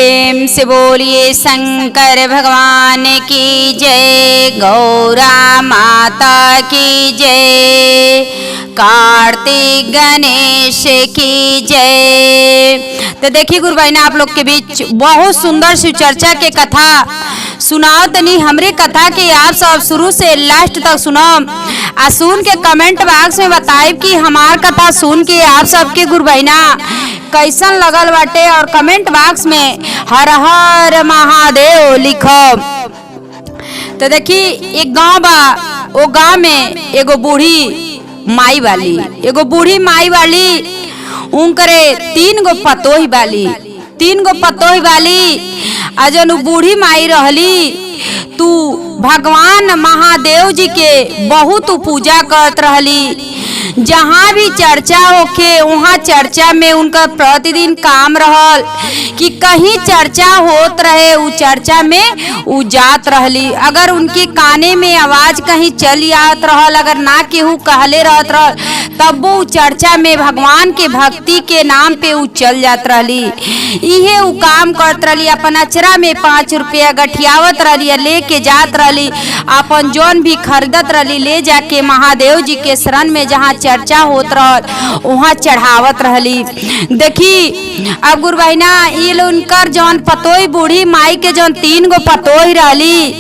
प्रेम से बोलिए शंकर भगवान की जय, गौरा माता की जय, कार्तिक गणेश की जय। तो देखिए गुरु भाई ने आप लोग के बीच बहुत सुंदर शिव चर्चा के कथा सुनाओ तनी हमरे कथा के आप सब शुरू से लास्ट तक सुनो आ सुन के कमेंट बॉक्स में बताइए कि हमार कथा सुन के आप सबके गुरु भाई ना कैसन लगल बाटे और कमेंट बॉक्स में हर हर महादेव लिखो। तो देखी एक गांव बा, वो गांव में एगो बूढ़ी माई वाली उनकरे तीन गो पतोही वाली अजन बूढ़ी माई रहली। तू भगवान महादेव जी के बहुत पूजा करत रहली। जहाँ भी चर्चा होके वहाँ चर्चा में उनका प्रतिदिन काम रहल कि कहीं चर्चा होत रहे उ चर्चा में उ जात रहली। अगर उनके काने में आवाज कहीं चली आत रहल, अगर ना केहू कहले रहत रहल, तब वो चर्चा में भगवान के भक्ति के नाम पे उ चल जात रहली। इहे उ काम करत रहली। अपन अचरा में 5 रुपया गठियावत रहली, लेके जात रहली। अपन जौन भी खरीदत रहली ले जाके महादेव जी के शरण में जहाँ चर्चा होत रहल वहाँ चढ़ावत रहली। देखी अब गुरु बहिना ये उनकर जौन पतोही बूढ़ी माई के जौन 3 गो पतोही रहली,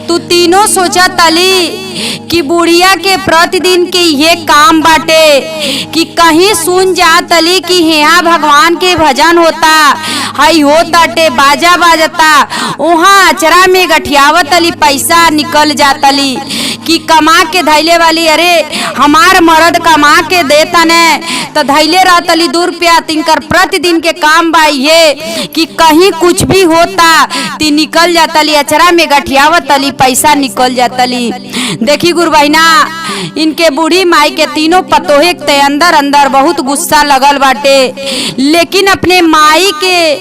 तू तीनों सोचा तली कि बुढ़िया के प्रतिदिन के ये काम बाटे कि कहीं सुन जा तली कि यहाँ भगवान के भजन होता हई होताटे, बाजा बाजता, वहाँ अचरा में गठियावत तली, पैसा निकल जातली कि कमा के धैले वाली। अरे हमार मर्द कमा के देता ने तो धैले रहतली 2 रुपया। तिनकर प्रतिदिन के काम बा ये कि कहीं कुछ भी होता ती निकल जातली, अचरा में गठियावत तली, पैसा निकल जातली। देखी गुरु बहिना इनके बूढ़ी माई के तीनों पतोहे के अंदर अंदर बहुत गुस्सा लगल बाटे, लेकिन अपने माई के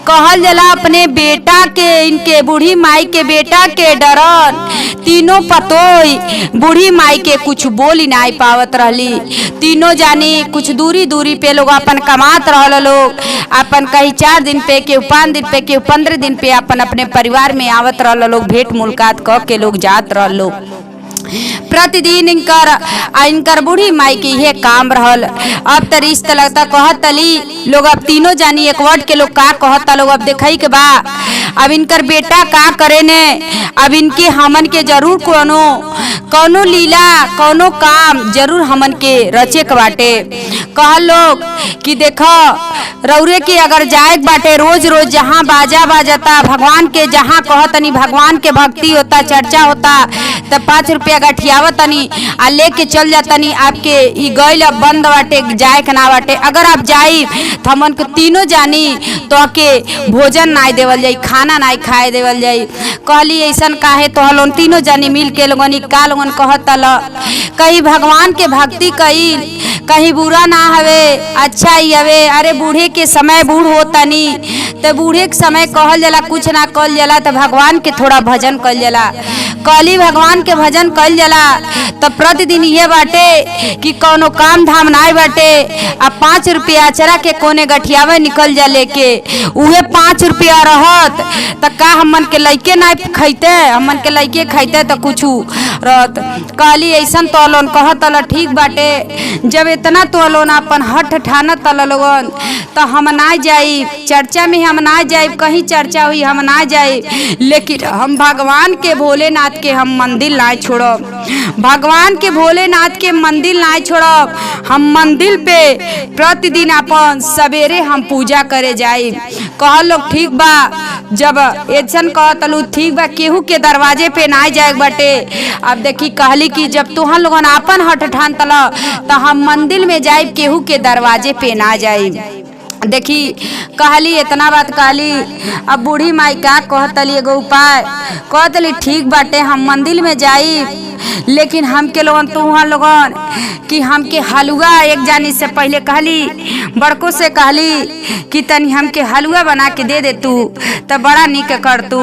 कहल जला अपने बेटा के, इनके बूढ़ी माई के बेटा के डरन तीनों पतोही बूढ़ी माई के कुछ बोल ही नहीं पावत रहली। तीनों जानी कुछ दूरी पे लोग अपन कमात रहल, लोग अपन कहीं 4 दिन पे के 5 दिन पे के 15 दिन पे अपन अपने परिवार में आवत रहल, लोग भेंट मुलाकात क के लोग जात रहल। लोग प्रतिदिन इनकर बूढ़ी माई के ये काम रहल। अब त रिश्ता लगता कहतली लोग। अब तीनों जानी एक वर्ड के लोग का कहता लोग। अब देखई के बा अब इनकर बेटा का करे ने, अब इनके हमन के जरूर कोनो लीला कोनो काम जरूर हमन के रचे के बाटे। कह लोग कि देखो रौरे के अगर जाए बाटे रोज रोज जहाँ बाजा बाजता भगवान के, जहाँ कहतनी भगवान के भक्ति होता चर्चा होता, तब 5 रुपया गठियावत तनी आ लेके चल जातनी। आपके ई गइल अब बंद बाटे, जाए के ना बाटे। अगर आप जाई तो हमन को तीनों जानी तो के भोजन नाई देवल जाई, खाना नाई खाए देवल जाई। कहली ऐसन काहे? तो हलोन तीनों जानी मिल के लोगन का लोगन कहतल कहीं भगवान के भक्ति कहीं बुरा ना हवे, अच्छा ही हवे। अरे बूढ़े के समय बूढ़ होतनी तो बूढ़े के समय कहल जाला कुछ ना कल जाला तो भगवान के थोड़ा भजन कल जाला। कहली भगवान के भजन कल जाला तो प्रतिदिन ये बाटे कि कोनो काम धाम नाई बाटे। अब 5 रुपया अचरा के कोने गठियावे निकल जा लेके, उहे 5 रुपया रहत तो का हमन के लइके नाई खैते, हमन के लइके खैते तो कुछ रहत। कहली ऐसन तो लोन कहत ठीक बाटे। जब इतना तो लोन अपन हठ ठानत लोगन तो हम ना जाई चर्चा में, हम ना जाई कहीं चर्चा हुई हम ना जाई, लेकिन हम भगवान के भोलेनाथ के हम मंदिर ना छोड़ब, भगवान के भोलेनाथ के मंदिर ना छोड़ब। हम मंदिर पे प्रतिदिन अपन सवेरे हम पूजा करे जाई। कह लोग ठीक बा। जब ऐसन कहतलू ठीक बा, केहू के दरवाजे पे ना जाए बाटे। अब देखी कहली कि जब तुहन लोगन अपन हठ ठान तल तो हम मंदिर में जाए, केहू के दरवाजे पे ना जाए। देखी कहली इतना बात कहली। अब बूढ़ी माई का कहतली एगो उपाय कहतली ठीक बाटे हम मंदिर में जाई लेकिन हमके लोगन तो वहाँ लोगन कि हमके हलवा एक जानी से पहले कहली, बड़कों से कहली कि तनी हमके हलवा बना के दे दे तू, तो बड़ा निक कर तू।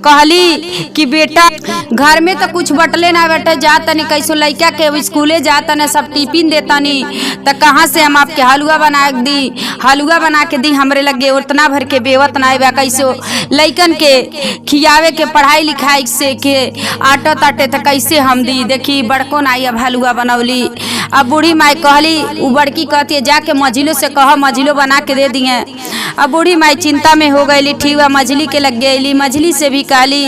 कहली कि बेटा घर में तो कुछ बटले ना बेटा, जा तनी कैसो लड़का के स्कूले जा तने सब टिफिन दे तनी, तो कहाँ से हम आपके हलवा बना दी, हलवा बना के दी हमरे लगे उतना भर के बेवत ना बा, कैसो लइकन के खियावे के पढ़ाई लिखाई से के आटा ताटे तो कैसे हम दी। देखी बड़को नाई अब हलवा बनौली। अब बूढ़ी माई कहली, उ बड़की कहती है जाके मझिलो से कह मझिलो बना के दे दिए। अब बूढ़ी माई चिंता में हो गई, ठीक है मछली के लग गई। मछली से भी कहली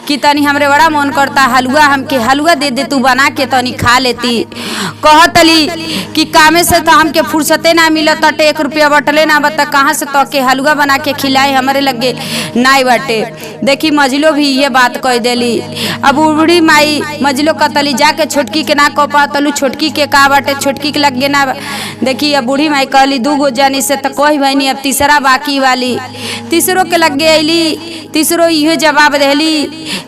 कि तनी हमरे बड़ा मन करता हलवा, हमके हलवा दे दे तू बना के तनी खा लेती। कहतली कि कामे से तो हमके फुर्सते ना मिलत, 1 रुपया बटले ना बता, कहाँ से तो के हलवा बना के खिलाए हमरे लगे नाई बाटे। देखी मझलो भी ये बात कह देली। अब बूढ़ी माई मझलो कहतली जाके छोटकी के ना कह पातलू, छोटकी के का बाटे, छोटकी के लगे ना। देखी अब बूढ़ी माई कहली 2 गो जानी से तो कही बहनी, अब तीसरा बाकी वाली, तीसरो के लगे अली। तीसरो इहो जवाब देली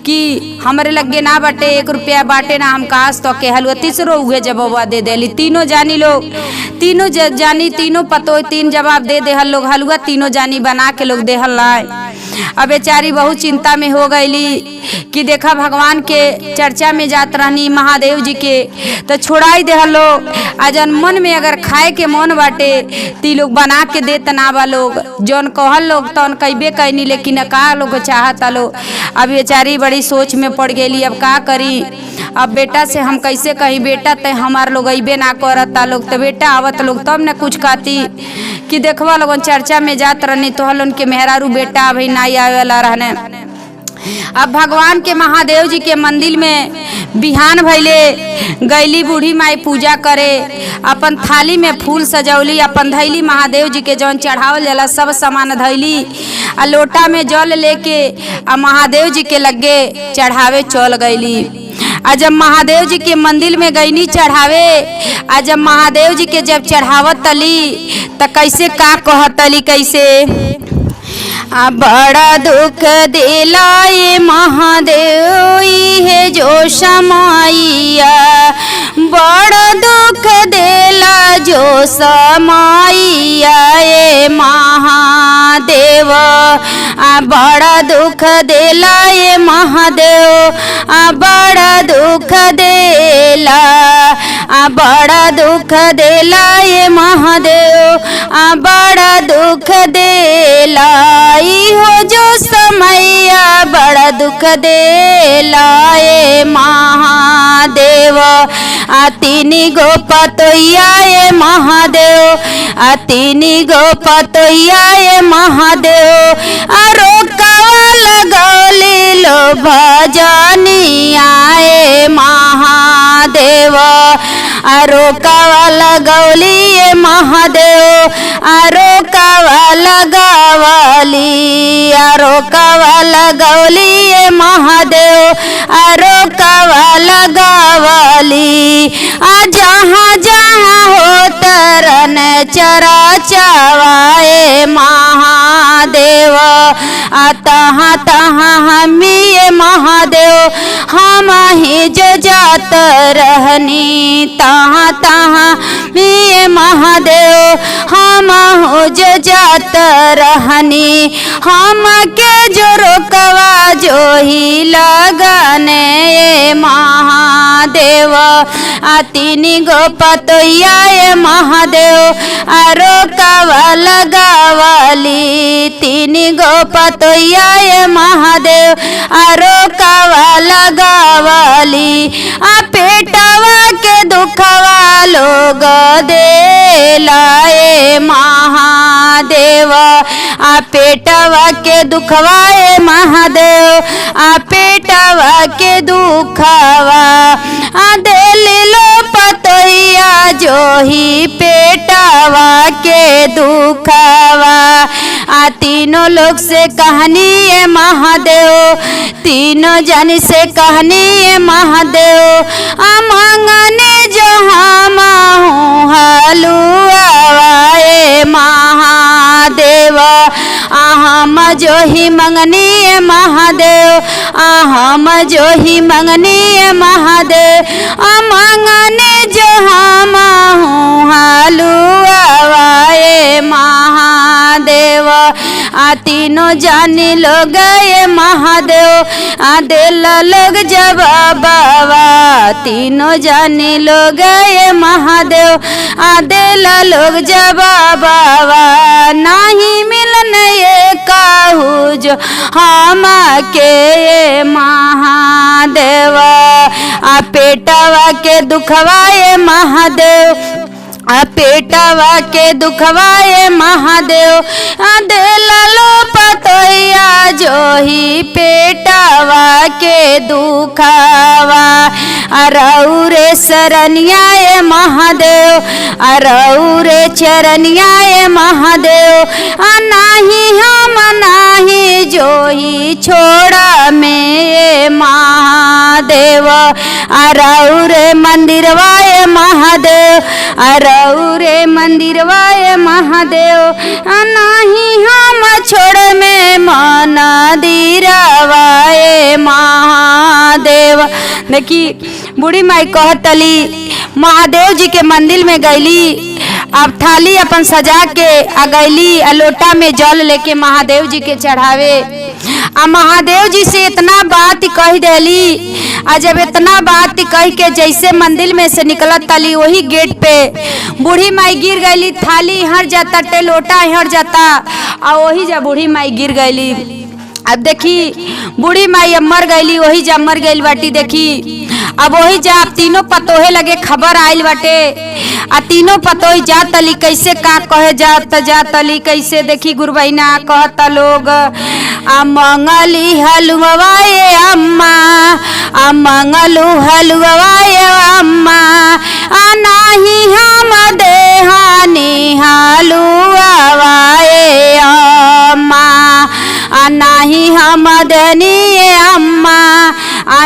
कि हमरे लगे ना बाटे, 1 रुपया बाटे ना, हम काश तो के हलवा। तीसरो उहे जवाब दे देली। तीनों जानी लोग, तीनों जानी, तीनों पतो 3 जवाब दे दे लोग हलवा, तीनों जानी बना के लोग देहल लाए। अब बेचारी बहुत चिंता में हो गईली कि देखा भगवान के चर्चा में जात रहनी महादेव जी के, तो छोड़ाई दे लोग। अजन मन में अगर खाए के मन बाटे ती लोग बना के देत ना बा लोग, जौन कहल लोग तौन कईबे कैनी, लेकिन का लोग चाहता लोग। अब बेचारी बड़ी सोच में पड़ गई, अब का करी। अब बेटा से हम कैसे कही, बेटा ते हमार लोग अइबे ना करता लोग, तो बेटा आवत लोग तब न कुछ कहती कि देखवा लोगन चर्चा में जात रहनी तो हलन के मेहरारू बेटा अभी ना आवेला रहने। अब भगवान के महादेव जी के मंदिर में बिहान भैले गईली बूढ़ी माई पूजा करे, अपन थाली में फूल सजौली, अपन धैली महादेव जी के जौन चढ़ावल जाला सब सामान धैली, आ लोटा में जल लेके आ महादेव जी के लगे चढ़ावे चल गईली। आ जब महादेव जी के मंदिर में गईनी चढ़ावे, आ जब महादेव जी के जब चढ़ावत तली त कैसे का कहतली, कैसे बड़ा दुख दिलाए महादेव है जो समाइया, बड़ा दुख दिला जो समाइया ए महादेव, बड़ा दुख दिला ए महादेव, बड़ा दुख दिला, बड़ा दुख दिला ए महादेव, बड़ा दुख दिला हो जो समैया, बड़ा दुख दिला ए महादेव। तीनी गो पतोया ए महादेव, तीनी गो पतोया ए महादेव, रोकवा लगौली लो भजनिया ए महादेव, रोकवा लगौली ए महादेव, रोकवा लगावली, रोकवा लगौली ए महादेव, रोकवा लगावली। जहाँ जहाँ हो तरन चरा चवाए महादेव, तहाँ तहाँ हमी महादेव हम ही जो जात रहनी, तहाँ तहाँ मी महादेव हम हो जो जात रहनी, हम के जो रोकवा जो ही लगने महादेव। तीनी गो पतोया ए महादेव, रोकवा लगावली, तीनी गो पतोया ए महादेव, रोकवा लगावली। पेटवा के दुखवा लोग देला ए महादेव, पेटवा के दुखवा ए महादेव, पेटवा के दुखवा दिल लो पतोया जो ही पेटवा के दुखवा। तीनों लोग से कहानी है महादेव, तीनों जन से कहानी है महादेव, मांगने जो हम हलुआ ए महादेव, हम जो ही मंगनी महादेव, हम जो ही मंगनी महादेव, मंगने जो हम हूँ हलुआ महादेव। तीनों जानी लोग ये महादेव दिल लोग जब बाबा, तीनों जानी लोग ये महादेव दिल लोग जब बाबा। नहीं मिलन ये कहू जो हम के महादेव, पेटवा के दुखवा ये महादेव, पेटवा के दुखवाए महादेव दिल लो पतोया जो ही पेटवा के दुखवा। अरौरे शरणियाए महादेव, अरौरे चरणियाए महादेव, नाही हम नाही जो ही छोड़ा में महादेव। अरौरे मंदिरवाए महादेव, अरौरे मंदिरवाए महादेव, नाही हम छोड़ में मंदिरवाए महादेव। देखी बूढ़ी माई कहतली महादेव जी के मंदिर में गईली, अब थाली अपन सजा के आ गईली, लोटा में जल लेके महादेव जी के चढ़ावे। आ महादेव जी से इतना बात कह देली, आ जब इतना बात कह के जैसे मंदिर में से निकलत तली वही गेट पे बूढ़ी माई गिर गईली। थाली हर जाता टे लोटा हर जाता आ वही जा बूढ़ी माई गिर गईली। अब देखी बूढ़ी माई अब मर गईली, वही जा मर गईल बाटी। देखी अब वही जा तीनों पतोहे लगे खबर आइल बाटे, आ तीनों पतोही जा तली कैसे का कहे जा तली कैसे। देखी गुरबैना कहता लोग मंगली हलुआए अम्मा, मंगलू हलुआए अम्मा, नाही हम देहानी हलुआए अम्मा, नाही हम दनी अम्मा,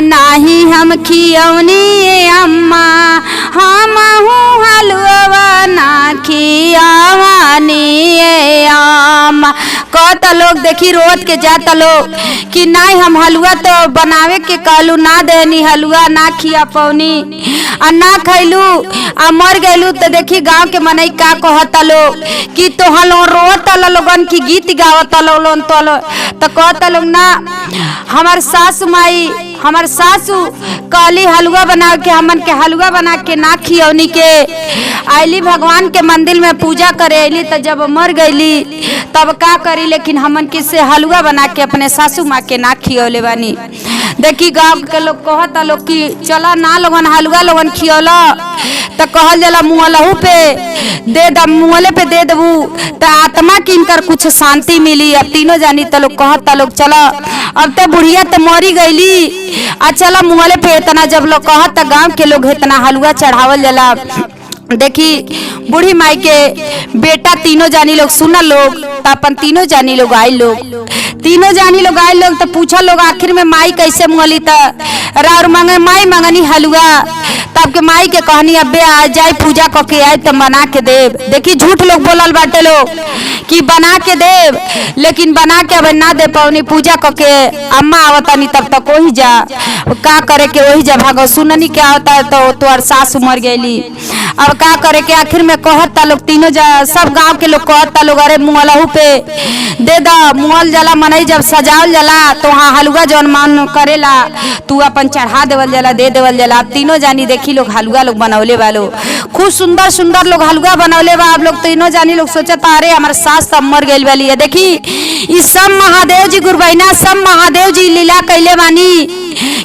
नाही हम खियौनी अम्मा, हम हूँ हलुआ ना खियावानी अम्मा। कहता लोग देखी रोज के जाता लोग कि नहीं हम हलुआ तो बनावे के कहलू ना देनी, हलुआ ना खिया पौनी आ ना खैलू आ मर गैलू। तो देखी गांव के मनई का कहता लोग कि तो हलो रोता लोगन की गीत गावता लोगन तो कहता लोग ना हमार सासू माई हमार सासू कहली हलुआ बना के हमन के हलुआ बना के ना खियौनी के आईली भगवान के मंदिर में पूजा करे अली। तो जब मर गईली तब का करी, लेकिन हमन के से हलुआ बना के अपने सासू माँ के ना खियौले बानी। देखी गांव के लोग कहता लोग कि चला ना लोगन हलुआ लोगन खियौला तो कहल जाला मुँहलहू पे दे द, मुँहले पे दे देबू तो आत्मा की इनकर कुछ शांति मिली। अब तीनों जानी तो लोग कहता लोग चला अब तो बुढ़िया तो मरी गईली आ चला मुँहले पे इतना जब लोग कहता गांव के लोग इतना हलुआ चढ़ावल जाला। देखी बूढ़ी माई के बेटा तीनों जानी लोग सुनल लोग तो अपन तीनों जानी लोग आई लोग, तीनों जानी लोग आए लोग तो पूछा लोग आखिर में माई कैसे मुँहली तो राउर मांगे माई मंगनी हलुआ। तब के माई के कहनी अबे आ जाए पूजा करके आए तो बना के देव। देखी झूठ लोग बोलल बाटे लोग कि बना के देव, लेकिन बना के अब ना दे पौनी पूजा करके अम्मा आवतानी तब तक वही जा का करे के वही जा भागो सुननी क्या होता है तो तोर सास मर गईली। अब का करे के आखिर में कहता लोग तीनों जा सब गांव के लोग कहता लोग अरे मुँहलहू पे दे दा। मुँहल जाला मनई जब सजावल जाला तो वहाँ हलुआ जौन मन करेला तू अपन चढ़ा देवल जाला दे देवल जाला। अब तीनों जानी देखी लोग हलुआ लोग बनौले वालो खूब सुंदर सुंदर लोग हलुआ बनौले बा। अब लोग तीनों जानी लोग सोचता अरे हमारे सास सब मर गई वाली है। देखी इस सब महादेव जी गुरबैना सब महादेव जी लीला कैले बानी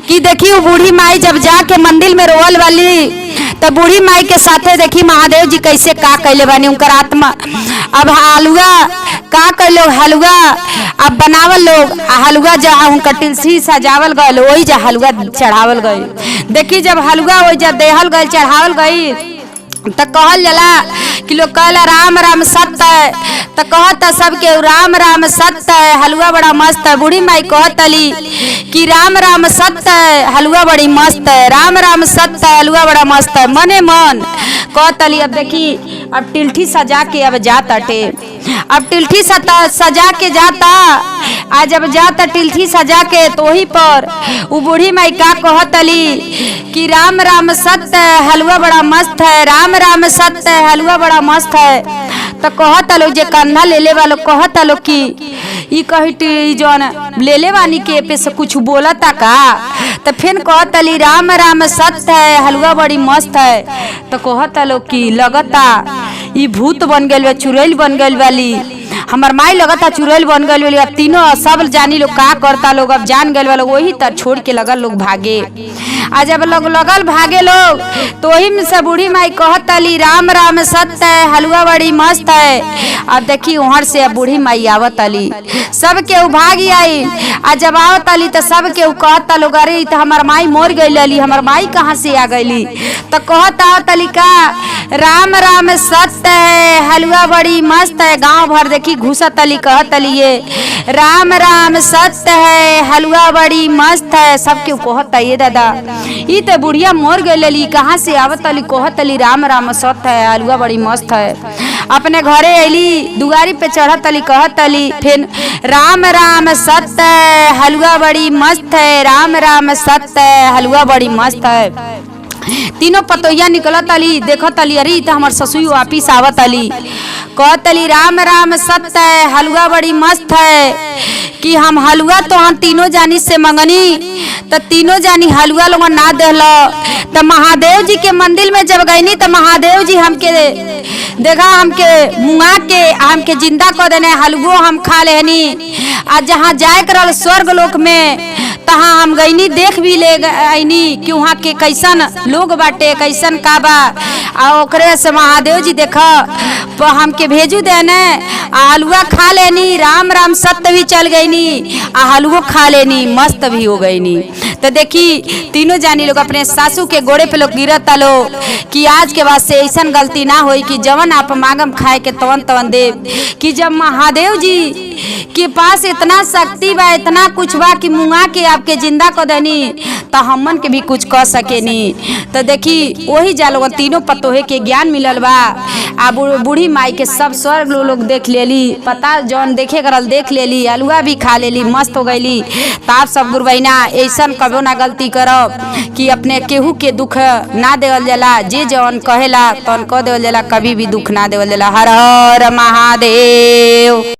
कि देखी वो बूढ़ी माई जब जाके मंदिर में रोवल वाली तो बूढ़ी माई के साथे देखी महादेव जी कैसे का कैले बानी उनकर आत्मा। अब हलुआ का कर लोग हलुआ अब बनावल लोग हलुआ जहाँ उनका तुलसी सजावल गए वही जा हलुआ चढ़ावल गई। देखी जब हलुआ वही जा देहल गए चढ़ावल गई तो कहल जाला कि लोग कहला राम राम सत्य है, तो कहता सबके राम राम सत्य है, हलवा बड़ा मस्त है। बूढ़ी माई कहतली कि राम राम सत्य है, हलवा बड़ी मस्त है, राम राम सत्य है, हलवा बड़ा मस्त है। मने मन कहतली। अब देखी अब टिल्ठी सजा के अब जाता टे, अब टिल्ठी सजा के जाता। आज जब जाता टिल्ठी सजा के तो वही पर वो बूढ़ी माई का कहतली कि राम राम सत्य है, हलवा बड़ा मस्त है, राम राम सत्य है, हलवा बड़ा मस्त है। तो कहता लोग जे कंधा ले ले वालो कहता लोग कि ई कही जौन ले ले वानी के पे से कुछ बोलता का। तो फिर कहतली राम राम सत्य है, हलवा बड़ी मस्त है। तो कहता लोग कि लगता ई भूत बन गए, चुड़ैल बन गए वाली, हमार माई लगता चुड़ैल बन गए वाली। अब तीनों सब जानी लोग का करता लोग, अब जान गए वालों वही तर छोड़ के लगल लोग भागे। आज जब लोग लगल भागे लोग तो वही में से बूढ़ी माई कहतली राम राम सत्य है, हलवा बड़ी मस्त है। अब देखी वहां से अब बूढ़ी माई आवतली, सब के भागी आई। आज जब आवतली तो सब के कहता लोग अरे तो हमार माई मोर गई, हमार माई कहाँ से आ गई। तो कहता आवतली का राम राम सत्य है, हलवा बड़ी मस्त है। गांव भर देखी घुसतली कहतली ये राम राम सत्य है, हलवा बड़ी मस्त है। सबके कहता ये दादा ई तो बुढ़िया मोर गई, कहाँ से आवतली कहतली राम राम सत्य है, हलवा बड़ी मस्त है। अपने घरे अली दुआरी पे चढ़तली कहतली फिर राम राम सत्य है, हलवा बड़ी मस्त है, राम राम सत्य है, हलवा बड़ी मस्त है। तीनों पतोहिया निकलत अली देखत अली अरे तो हमार ससुई वापिस आवत अली। कहतली राम राम सत्य है, हलवा बड़ी मस्त है कि हम हलवा तो हम तीनों जानी से मंगनी तो तीनों जानी हलवा लोग ना देहल। तो महादेव जी के मंदिर में जब गईनी तो महादेव जी हमके देखा, हमके मुंगा के हमके जिंदा कर देने, हलवो हम खा लेनी। आज जहाँ जाए करल स्वर्ग लोक में तहाँ हम गईनी देख भी ले गईनी कि वहाँ के कैसन लोग बाटे कैसन का बा। आ ओकरे से महादेव जी देखा हमके भेजू देने हलवा खा लेनी, राम राम सत्य भी चल गईनी आ हलवो खा लेनी, मस्त भी हो गईनी। तो देखी तीनों जानी लोग अपने सासू के गोड़े पे लोग गिरता लो कि आज के बाद से ऐसा गलती ना होई कि जवन आप मांगम खाए के तवन तवन देव। कि जब महादेव जी के पास इतना शक्ति बा, इतना कुछ बा कि मुंगा के आपके जिंदा कर देनी तो हमन के भी कुछ कर सकेनी। तो देखी वही जा लोग तीनों पतोहे के ज्ञान मिलल बा। आ बूढ़ी माई के सब स्वर्ग लोग देख लेली, पता जौन देखे करल देख लेली, हलवा भी खा लेली, मस्त हो गईली। तो आप सब गुरबैना ऐसा कबो ना गलती करब कि अपने केहू के दुख ना देवल जाला, जे जौन कहेला तौन कह देवल जाला, कभी भी दुख ना देवल जाला। हर हर महादेव।